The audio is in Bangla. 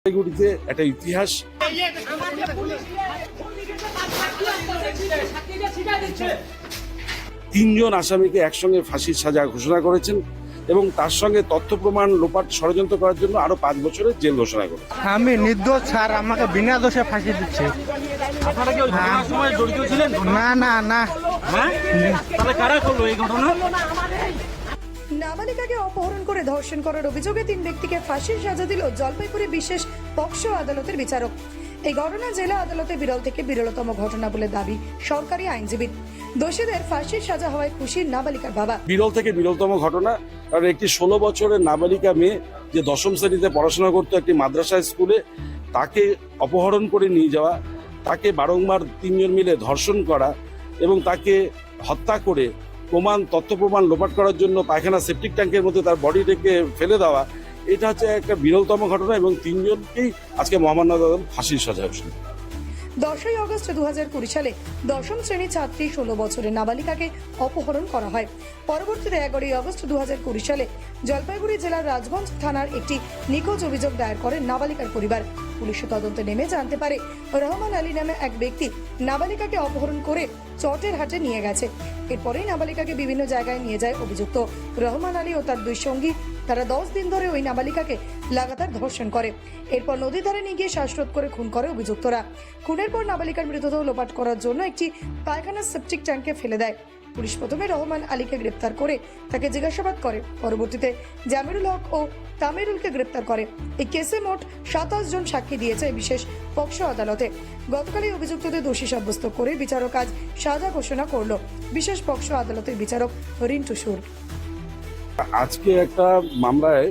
জলপাইগুড়িতে একটা ইতিহাস। তিনজন আসামিকে একসঙ্গে ফাঁসির সাজা ঘোষণা করেছেন এবং তার সঙ্গে তথ্য প্রমাণ লোপাট ষড়যন্ত্র করার জন্য আরো 5 বছরের জেল ঘোষণা করেছেন। আমি নির্দোষ, স্যার আমাকে বিনা দোষে ফাঁসি দিচ্ছে। আপনারা কি ওই ঘটনার সময় জড়িত ছিলেন? না না না। হ্যাঁ, তাহলে কারা করলো এই ঘটনা? নাবালিকাকে অপহরণ করে ধর্ষণ করার অভিযোগে 3 ব্যক্তিকে ফাঁসির সাজা দিল জলপাইগুড়ি বিশেষ পক্সো আদালতের বিচারক। এই ঘটনা জেলা আদালতে বিরল থেকে বিরলতম ঘটনা বলে দাবি সরকারি আইনজীবী। দোষীদের ফাঁসির সাজা হওয়ায় খুশি নাবালিকার বাবা। বিরল থেকে বিরলতম ঘটনা, কারণ একটি 16 বছরের নাবালিকা মেয়ে যে 10ম শ্রেণীতে পড়াশোনা করতো একটি মাদ্রাসা স্কুলে, তাকে অপহরণ করে নিয়ে যাওয়া, তাকে বারংবার 3 জন মিলে ধর্ষণ করা এবং তাকে হত্যা করে তথ্য প্রমাণ লোপাট করার জন্য পায়খানা সেপটিক ট্যাঙ্কের মধ্যে তার বডি রেখে ফেলে দেওয়া, এটা হচ্ছে একটা বিরলতম ঘটনা এবং 3 জনকেই আজকে মহামান্য আদালত ফাঁসির সাজা হয়েছে। 10ই আগস্ট 2020 সালে 10ম শ্রেণীর ছাত্রী 16 বছরের নাবালিকাকে অপহরণ করা হয়। পরবর্তীতে 11ই আগস্ট 2020 সালে জলপাইগুড়ি জেলার রাজগঞ্জ থানার একটি নিখোঁজ অভিযোগ দায়ের করেন নাবালিকার পরিবার। পুলিশের তদন্তে নেমে জানতে পারে রহমান আলী নামে এক ব্যক্তি নাবালিকাকে অপহরণ করে চটের হাটে নিয়ে গেছে। এরপরেই নাবালিকাকে বিভিন্ন জায়গায় নিয়ে যায় অভিযুক্ত রহমান আলী ও তার 2 সঙ্গী। তারা 10 দিন ধরে ওই নাবালিকাকে লাগাতার ধর্ষণ করে। এরপর নদীর ধারে নিয়ে গিয়ে শ্বাসরোধ করে খুন করে অভিযুক্তরা। খুনের পর নাবালিকার মৃতদেহ লোপাট করার জন্য একটি পায়খানা সেপটিক ট্যাঙ্কে ফেলে দেয়। পুলিশ প্রথমে রহমান আলীকে গ্রেপ্তার করে তাকে জিজ্ঞাসাবাদ করে। পরবর্তীতে জামিরুল হক ও তামিরুলকে গ্রেপ্তার করে। এই কেসে মোট 27 জন সাক্ষী দিয়েছে বিশেষ পক্সো আদালতে। গতকালই অভিযুক্তদের দোষী সাব্যস্ত করে বিচারক আজ সাজা ঘোষণা করল বিশেষ পক্সো আদালতের বিচারক রিন্টু সুর। আজকে একটা মামলায়